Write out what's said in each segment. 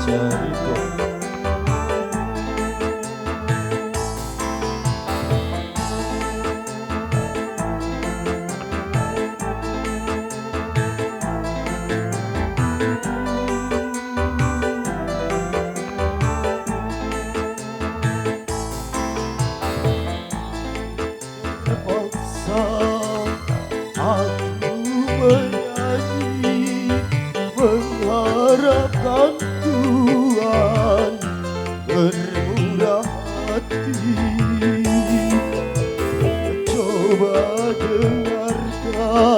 Kacarito. Terpaksa aku menyanyi mengharapkan Tuhan bermurah hati. Coba dengarkan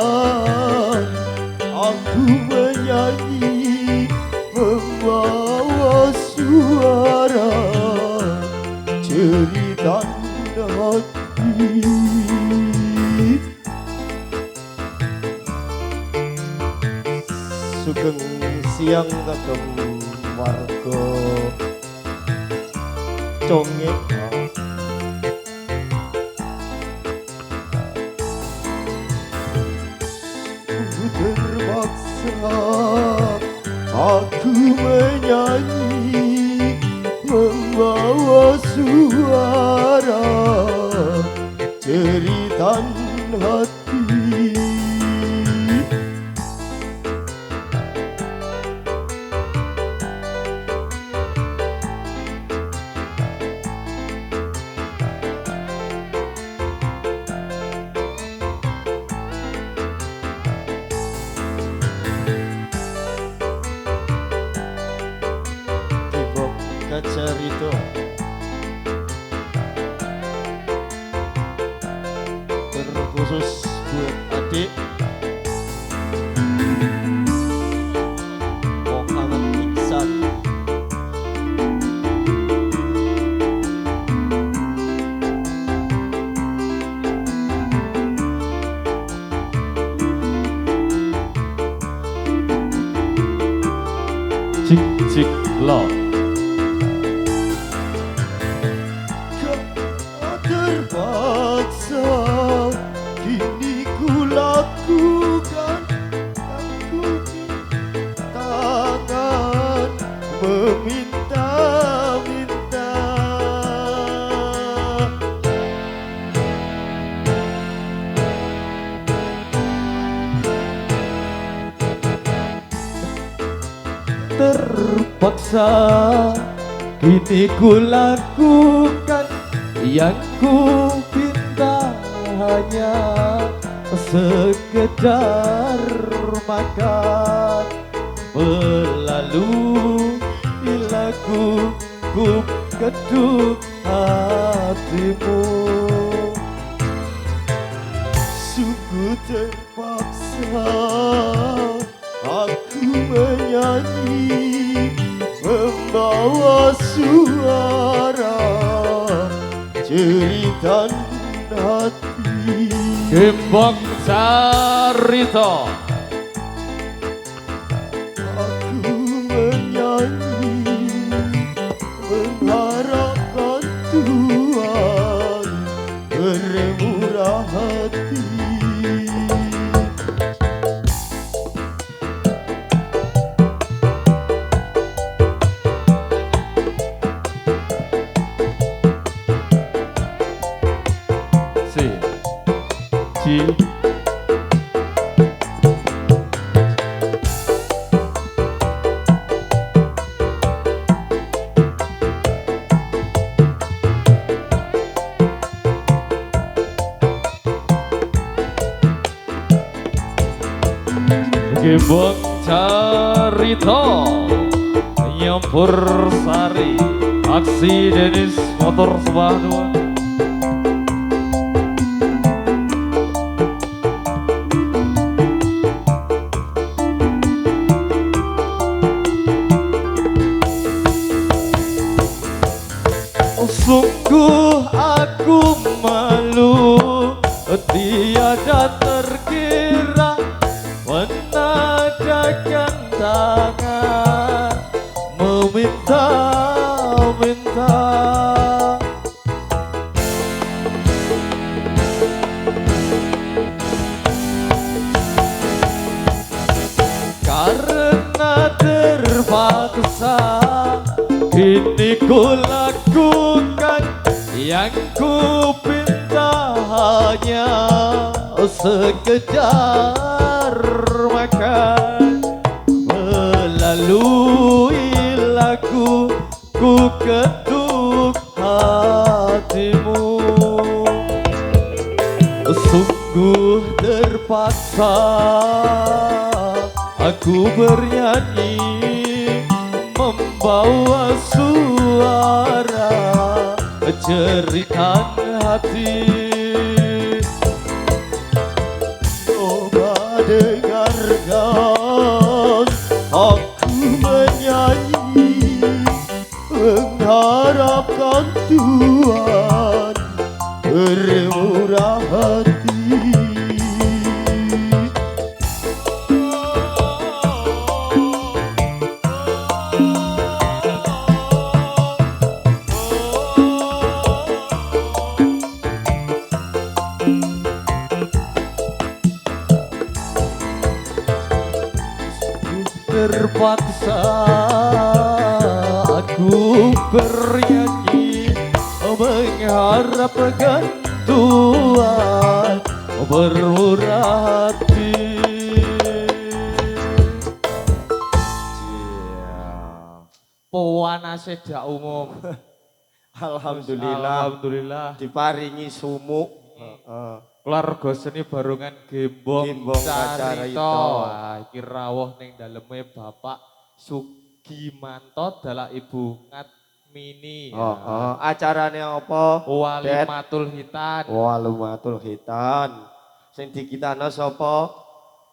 aku menyanyi membawa suara cerita hati. Sugeng siang kagem warga Congek. Terpaksa aku menyanyi membawa suara cerita hati. Kacarito terkhusus buat adik Muhammad Iksan. Cik cik love. Terpaksa kini ku lakukan yang ku tangan meminta-minta. Terpaksa kini ku lakukan yang ku pinta, hanya sekedar makan melalui lagu ku kedua hatimu. Sungguh terpaksa aku menyanyi membawa suara cerita hati. Gembong Carito. Aku menyanyi mengharapkan Tuhan bermurah hati. Gembong Carito Nyampur Sari Aksi Denis Motor Sebadua. Sungguh aku malu tiada terkira menadakan tangan meminta-minta. Karena terpaksa Ini ku lakukan yang ku pinta hanya sekedar makan. Melalui lagu ku ketuk hatimu. Sungguh terpaksa aku bernyanyi, membawa suara jeritan hati. Coba dengarkan aku menyanyi, mengharapkan Tuhan bermurah hati. Terpaksa aku bernyanyi, mengharapkan Tuhan bermurah hati. Pewanase dak umum. Alhamdulillah diparingi sumuk. Keluarga seni barongan Gembong Gembong Carita. Wah, iki rawuh ning daleme Bapak Sugimanto dalah Ibu Ngatmini. Acarane apa? Walimatul Hitan. Walumatul Hitan. Sing dikitana sapa?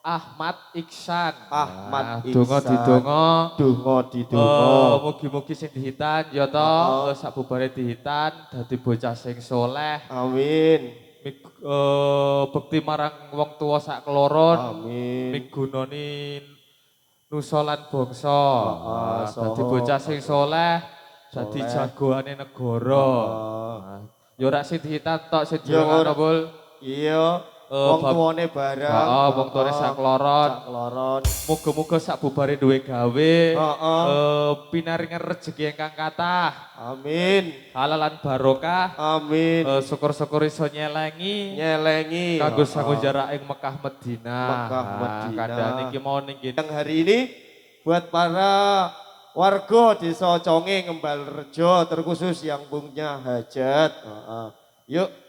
Ahmad Iksan. Ahmad Iksan. Donga didonga. Donga didonga. Mugi-mugi sing dihitan ya to, sabubare dihitan dadi bocah sing soleh. Amin. Bekti marang wong tuwa sak kloron. Amin. Migunani nusa lan bangsa. Dadi bocah sing soleh, dadi jagoane negara. Ya ora sing dihitan tok sing dihitan Bul. Iya. Wong tuwane barang. Heeh, wong tuwane sak kloron. Muga-muga sak bubare duwe gawe. Pinaringan rejeki ingkang kathah. Amin. Halalan barokah. Amin. Syukur-syukur iso nyelengi. Kanggo sangu jarak ing Mekah Madinah. Kandhane iki mau ning Yang hari ini buat para warga Desa Conge Ngembal Rejo terkhusus yang punya hajat. Yuk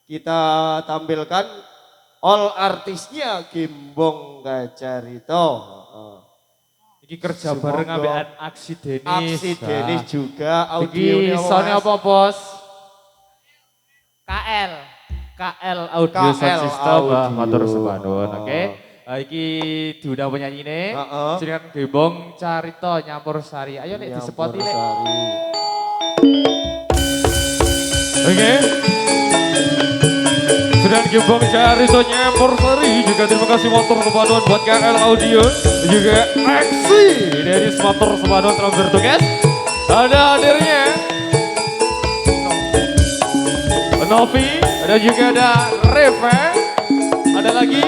kita tampilkan all artisnya Gembong Carita. Iki kerja bareng ambekan Aksi Denis. Aksi Denis juga Iki audionya. sound apa, Bos? KL. KL Audio Sound System. Matur suwun. Oke. Iki diundang penyanyi ini. Jenengan Gembong Carita Nyampur Sari. Ayo nek disepoti nek. Oke. Sudah Gembong Carita Nyampur Sari. Juga terima kasih motor sepaduan buat KL Audio. Juga Aksi dari motor sepaduan telah bertugas. Ada hadirnya Novi. Ada juga ada Reva. Ada lagi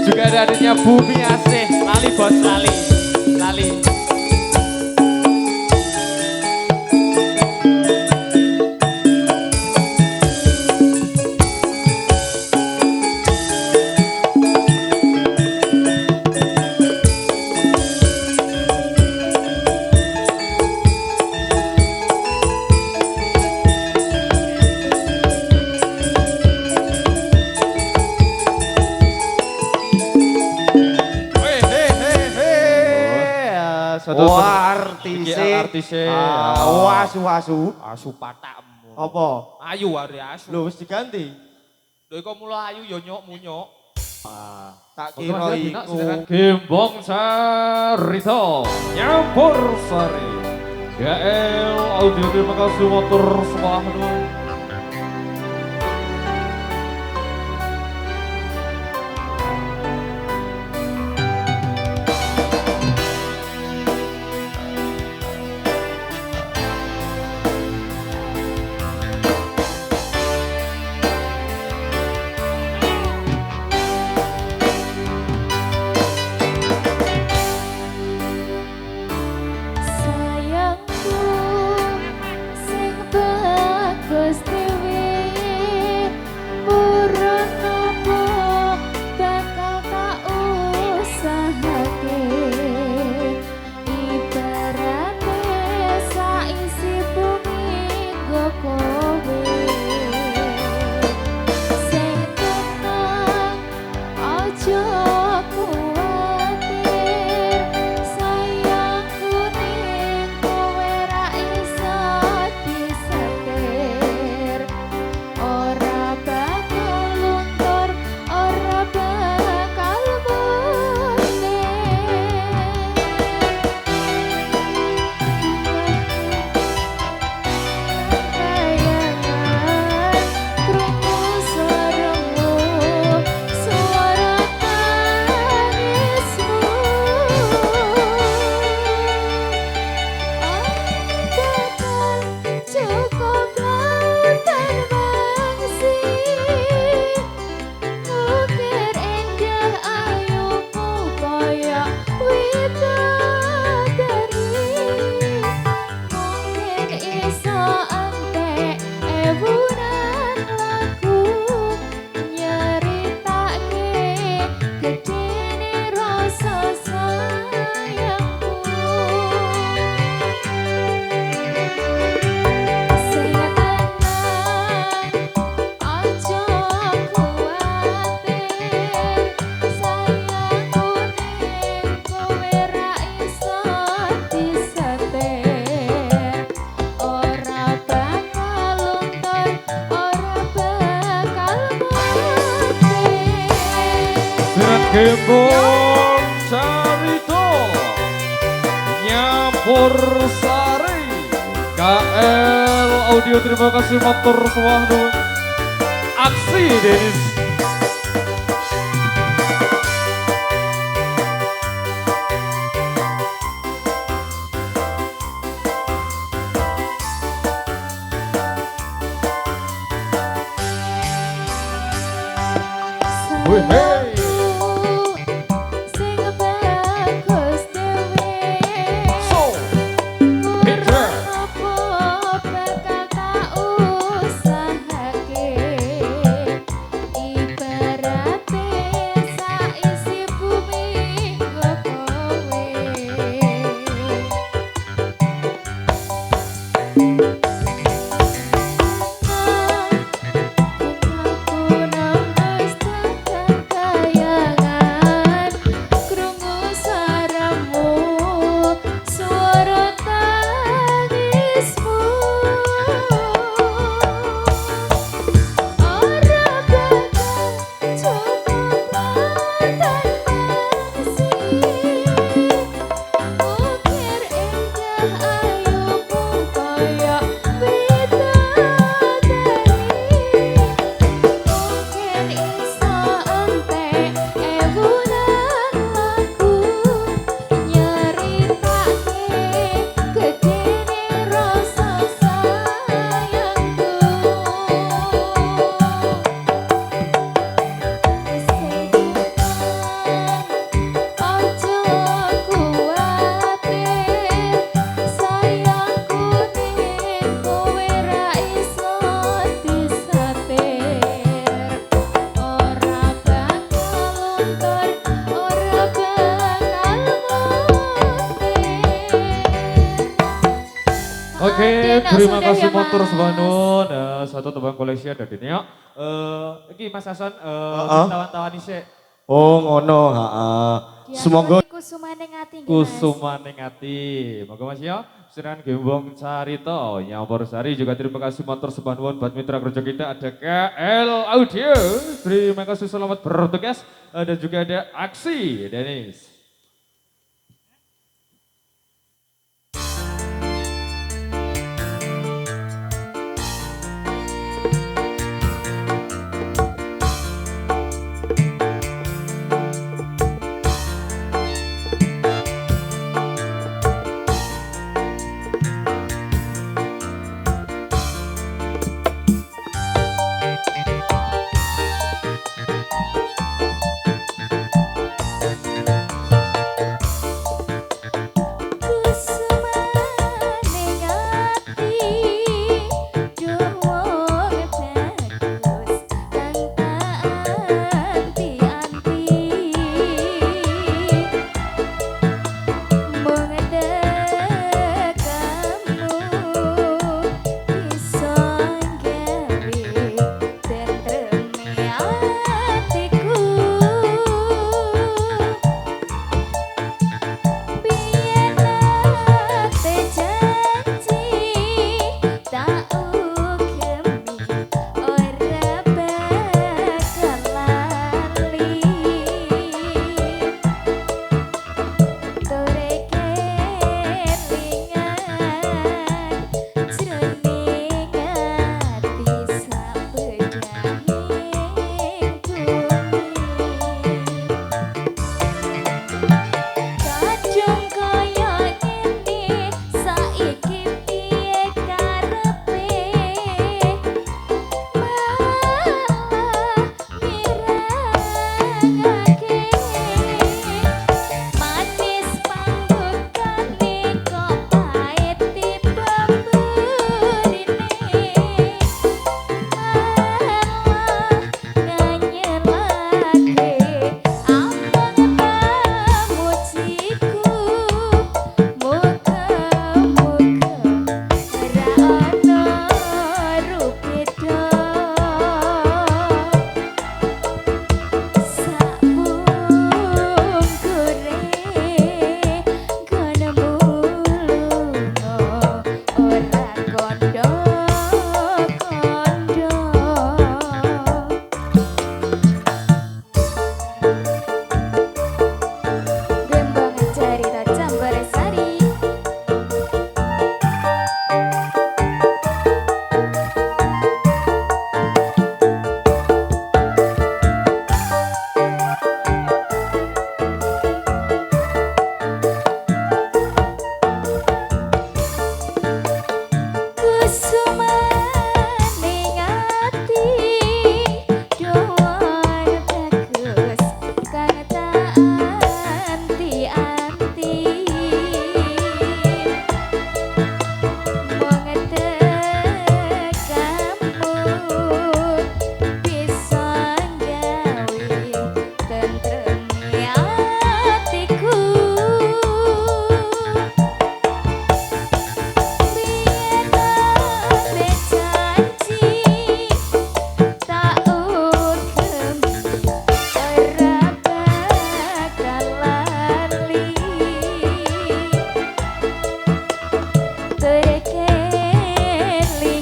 juga ada adanya Bumi Asih. Lali bos, lali. Artise. Asu. Asu patakmu. Apa? Ayu are asu. Lho wis diganti. Lho iku mula ayu ya nyok-munyok. Tak kira iku. Gembong Carita Nyampur Sari. GL Audio terima kasih motor sepaduan. Gembong Carito Nyampur Sari KL Audio terima kasih motor suwahnu Aksi Denis Wih, hey. Oke, terima kasih motor sebanun. Satu tebang koleksi ada di ya. Iki Mas Hasan, tawan-tawan isik. Oh ngono, heeh. Semoga kusumane ngati. Kusumane ngati. Moga Mas ya, sedangkan Gembong Carito, Nyampur Sari juga terima kasih motor sebanun buat mitra kerja kita ada KL Audio. Terima kasih selamat bertugas dan juga ada Aksi Denis.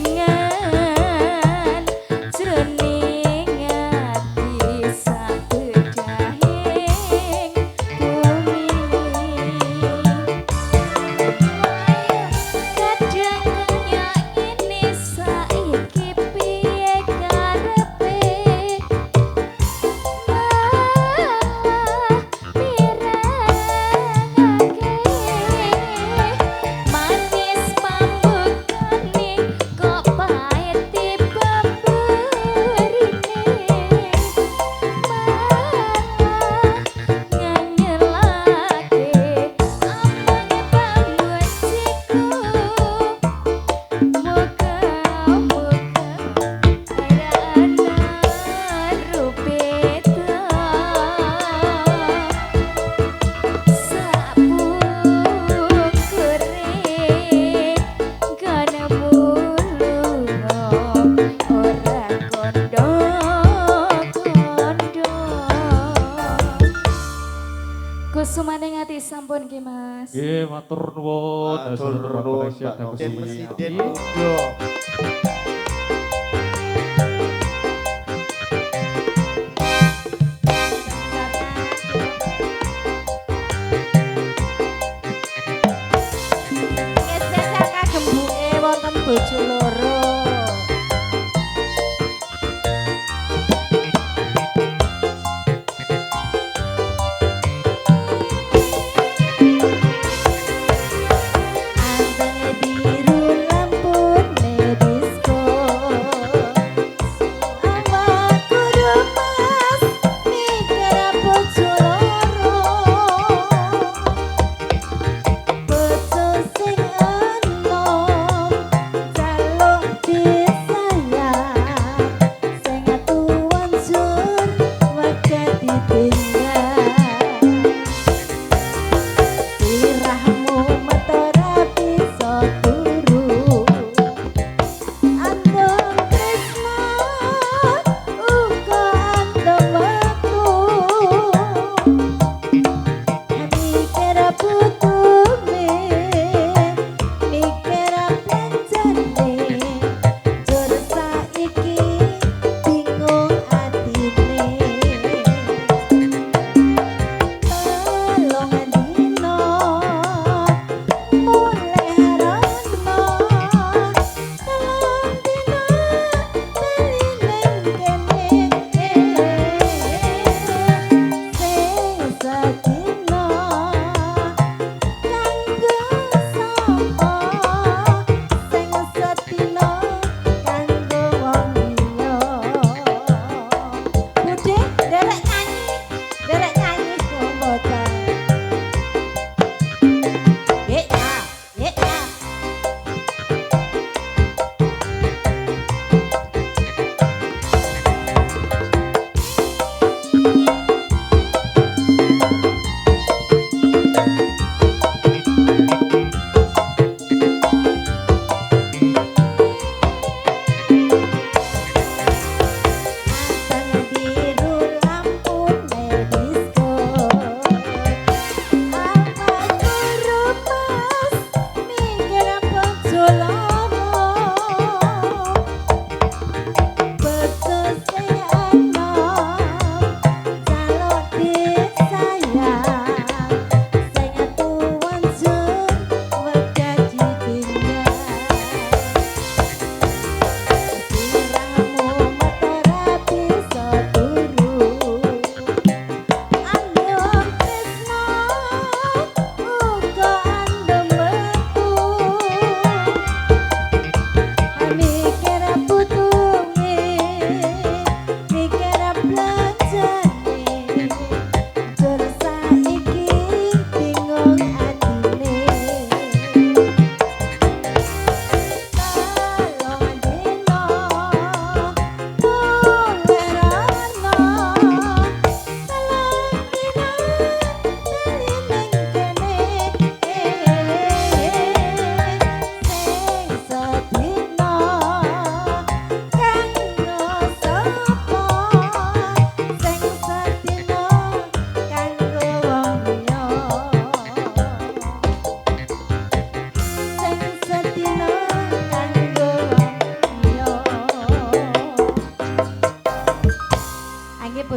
kelingan jroning ati sabedahing bumi kadang ngene saiki piye karepe manis pambukane kok pahit pemberine nganyelake amange pambuciku muga-muga ana rupeta Kusumaning ati sampun ki Mas. Nggih, matur nuwun. Matur nuwun, Pak Presiden Mundo. Spesial kagem buke wonten bojo loro. Ambek biru lampune disko. Awak kudu mas mikir bojo loro. Bojo sing enom calon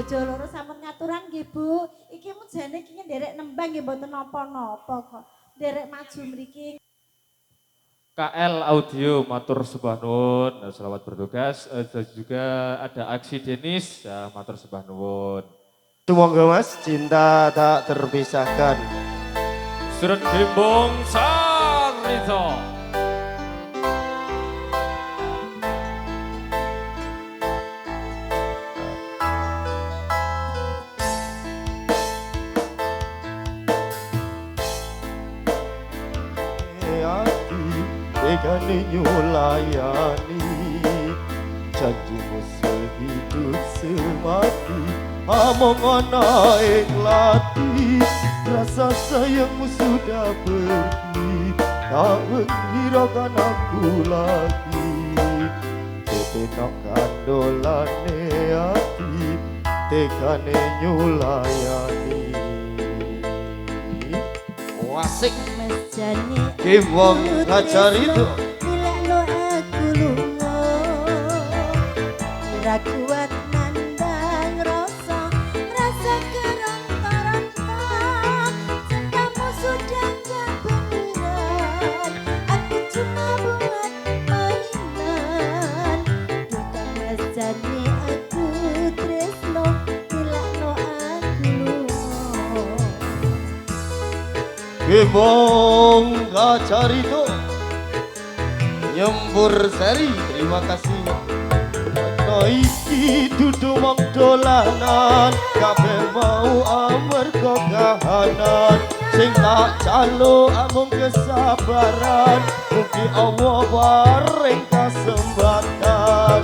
bojo loro sampun ngaturan nggih Bu. Iki mujane iki nderek nembang nggih mboten napa-napa kok. Nderek maju mriki. KL Audio matur sembah nuwun, selamat bertugas. Dan juga ada Aksi Denis, ya, matur sembah nuwun. Semoga Mas cinta tak terpisahkan. Surat Gembong Sarito. Tegane nyulayani janjimu sehidup semati among ana ing lati rasa sayangmu sudah pergi tak menghiraukan aku lagi tetenok kandolane hati tegane nyulayani wasik Mejane Gembong ngajar itu Nilekno aku lunga Ora kuat nandang rasa keranta-ranta Cintamu sudah gak beneran Aku cuma buat mainan Duka mejane aku tresno Nilekno aku lunga Gembong ngajar itu Nyembur seri terima kasih iki dudu mong dolanan kabeh mau amarga kahanan sing tak calo amung kesabaran mugi Allah paring kasempatan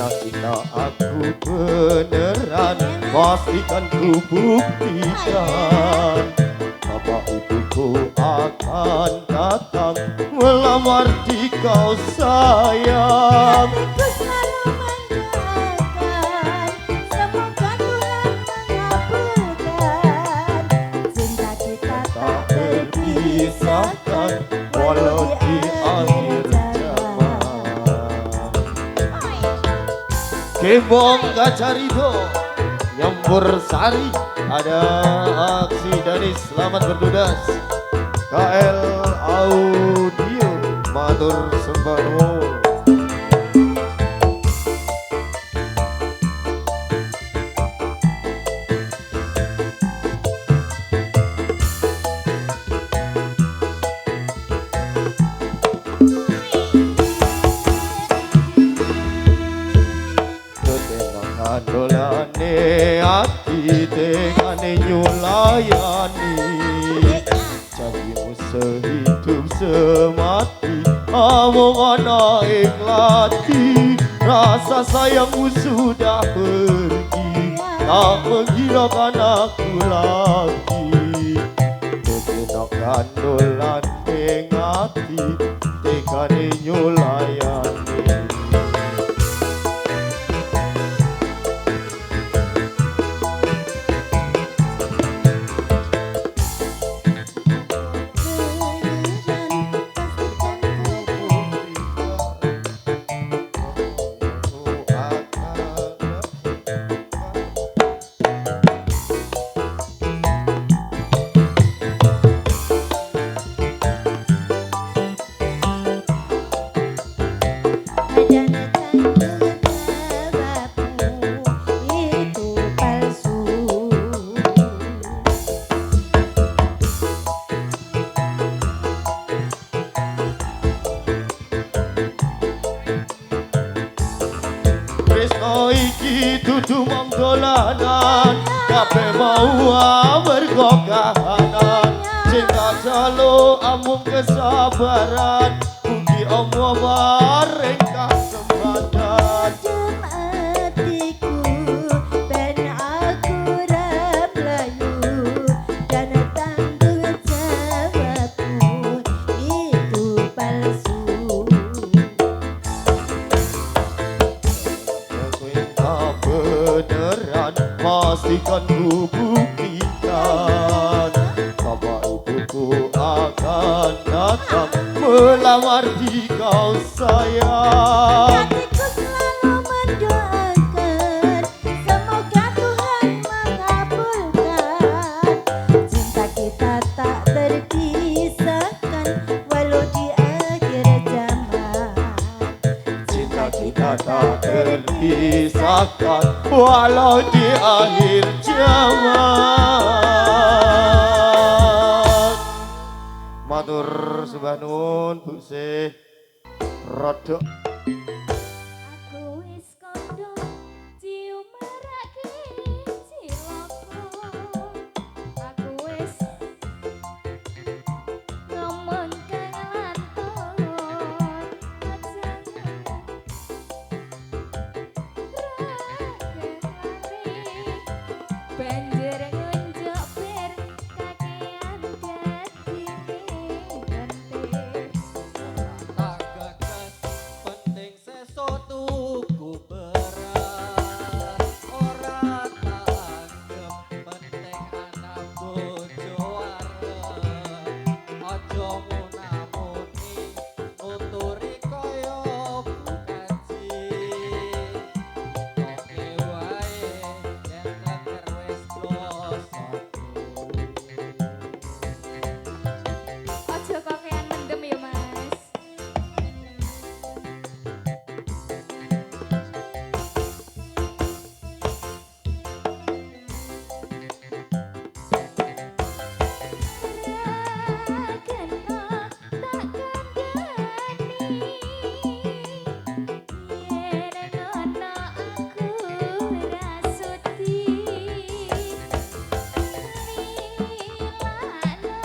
Cina aku beneran pastikan ku buktikan Bapak ibuku akan datang melamar di kau sayang Hatiku selalu mendoakan semoga Tuhan mengabulkan cinta kita tak terpisahkan walau di akhir Gembong ngajar itu Nyembur sari ada Aksi Denis selamat bertugas KL Audio matur sembah nuwun dolane ati tegane nyulayani janjimu sehidup semati among ana ing lati rasa sayangmu sudah pergi tak menghiraukan aku lagi tetenok kandolane ati tegane nyulayani Tresno iki dudu mong dolanan kabeh mau amarga kahanan cinta jalo amung kesabaran mugi Allah paring kasempatan hatiku ben aku rablayu dan tanggung jawabmu itu palsu tak akan ku buktikan. Bapak ibuku akan datang melamar di kau sayang. Hatiku selalu mendoakan, semoga Tuhan mengabulkan. Cinta kita tak terpisahkan, walau di akhir zaman. Cinta kita tak terpisahkan walau di akhir zaman. Matur sembah nuwun Bu Sih. Rodok Aku wis kandha cium marake ciloko. Aku wis ngomong kang lanton aja banjur ngunjuk bir kakean dadi ganteng. Tak gagas penting sesuatuku berat. Ora tak anggap penting anak bojo arep. Aja munamuni nuturi kaya bukaji. Toke wae yen teker wis kloso. Ojo kokean mendem ya Mas. Rakena tak kandhani yen ngono aku rasuti milano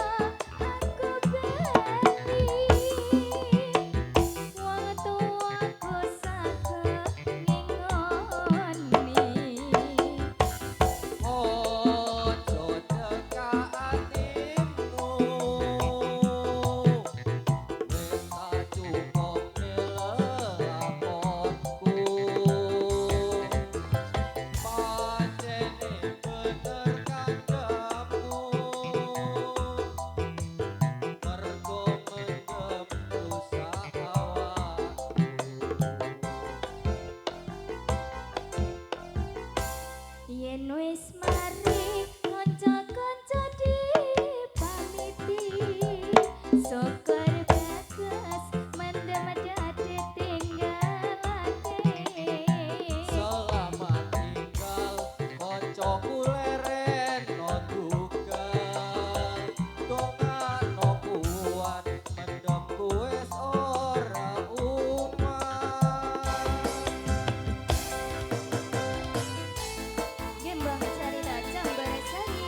aku bali wong tuaku saka ngingoni. Ojo cekak atimu, wis tak cukup nelaponku. Pancene bener kandhamu, mergo mendem dosa awakku. Yen wis mari kanca-kanca dipamiti, syukur bagus mendem dadi tinggalake. Selamat tinggal koncoku leren no dugal. Dongano kuat mendemku wis ora umat. Gembang carita jambare sari.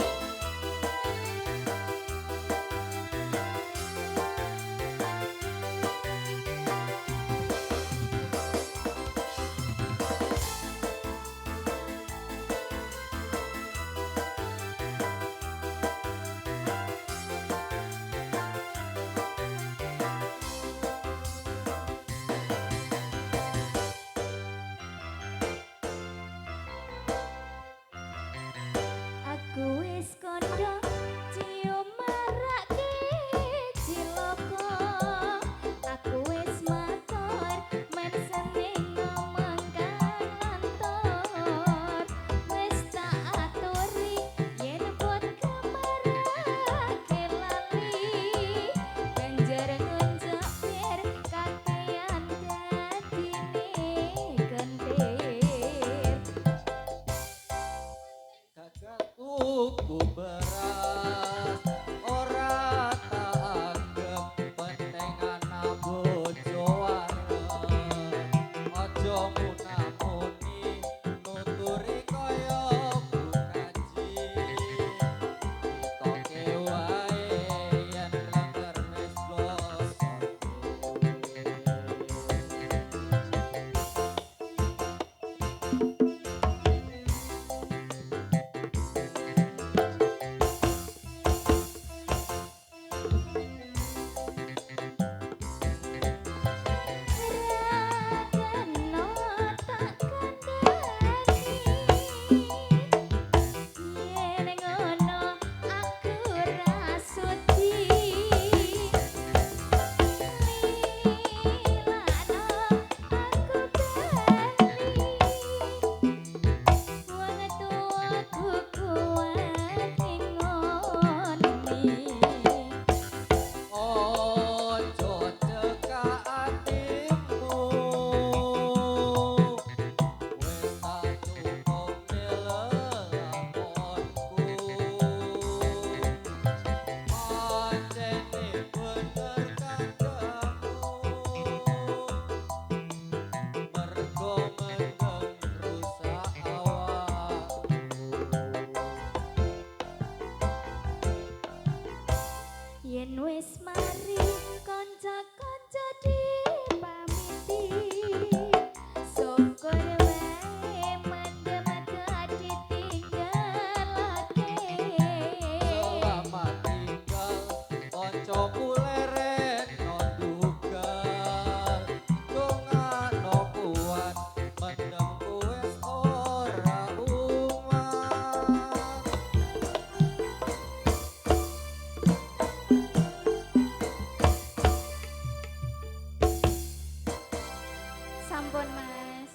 Ampun Mas.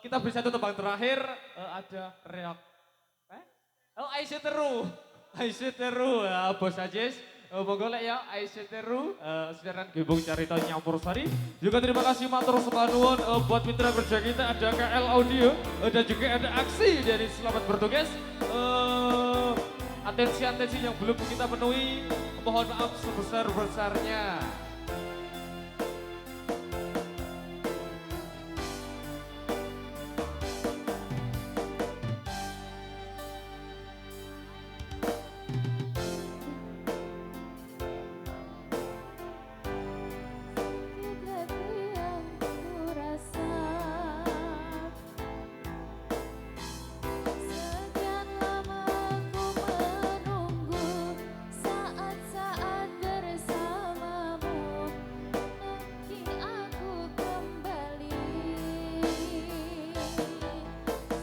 Kita beri satu tebang terakhir. Ada reok. Oh, Aisyah Teru. Aisyah Teru, Bos Ajis. Monggo lek ya Aisyah Teru, Sederan Gembong Carita Nyampur Sari. Juga terima kasih matur sembah nuwun buat mitra kerja kita ada KL Audio dan juga ada Aksi dari Selamat Bertugas. Atensi-atensi yang belum kita penuhi, mohon maaf sebesar-besarnya. Tapi yang ku rasa sekian lama ku menunggu saat-saat bersamamu. Nanti aku kembali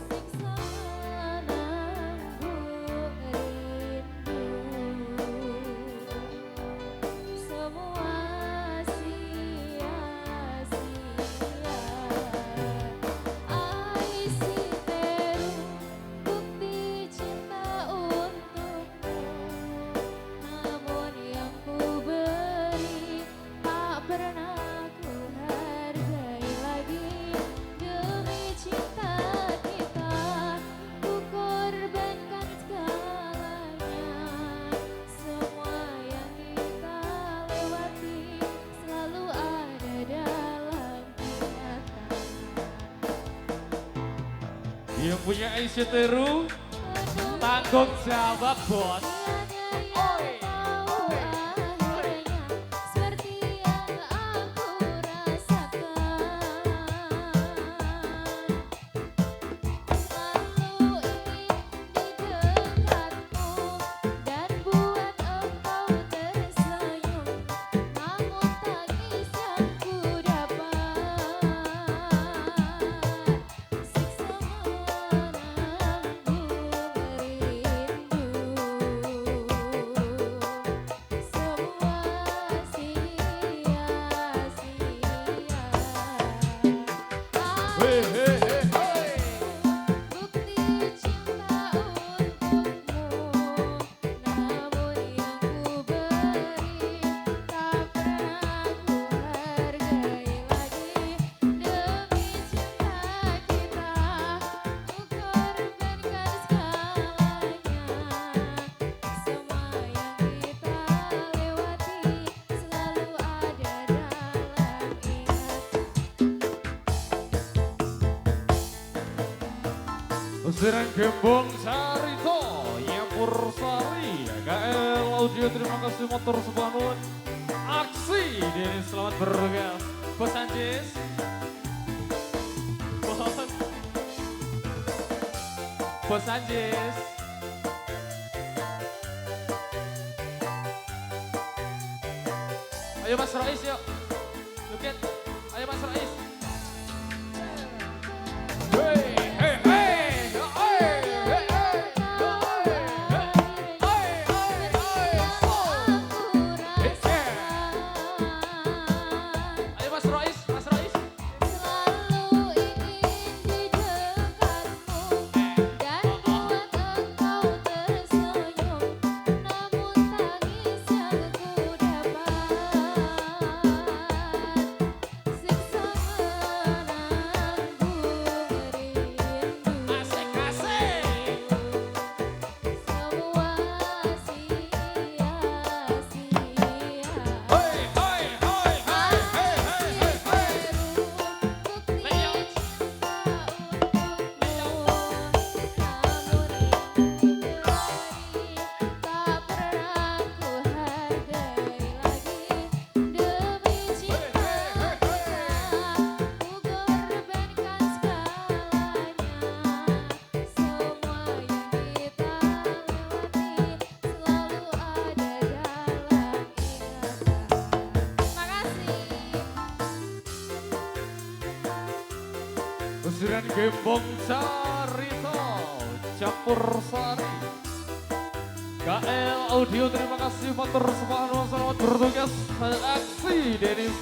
siksa menanggung rindu. Semua sia-sia. Aisi teru bukti cinta untukmu. Namun yang ku beri tak pernah ku hargai lagi. Demi cinta kita ku korbankan segalanya. Semua yang kita lewati selalu ada dalam ingatan. Yang punya Aisyah Teru, tanggung jawab bos. Seperti yang aku rasakan, selalu ingin di dekatmu dan buat engkau tersenyum. Namun tangis yang ku dapat siksa menanggung rindu. Semua sia-sia. Bukti cinta untukmu. Namun yang ku beri tak pernah ku hargai lagi. Demi cinta kita ku korbankan segalanya. Semua yang kita lewati selalu ada dalam ingatan. Sederan Gembong Carita Nyampur Sari, KL Audio terima kasih motor sembah nuwun. Aksi dari Selamat Bertugas. Bos Anjis. Bos Anjis. Ayo Mas Rais yuk. Yuk, ayo Mas Rais. Hey, hey, hey. Ayo Mas Rais, Mas Rais. Selalu ingin di dekatmu dan buat engkau tersenyum. Namun tangis yang ku dapat siksa menanggung rindu. Asik-asik. Semua sia-sia. Hoi, hoi, hoi, hoi, hoi, hoi, hoi. Sederan Gembong Carita Nyampur Sari, KL Audio terima kasih motor sembah nuwun. Selamat bertugas. Aksi dari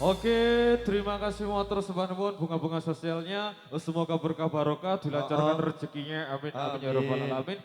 Oke, terima kasih motor nuwun bunga-bunga sosialnya. Semoga berkah barokah, dilancarkan rezekinya. Amin amin ya rabbal alamin.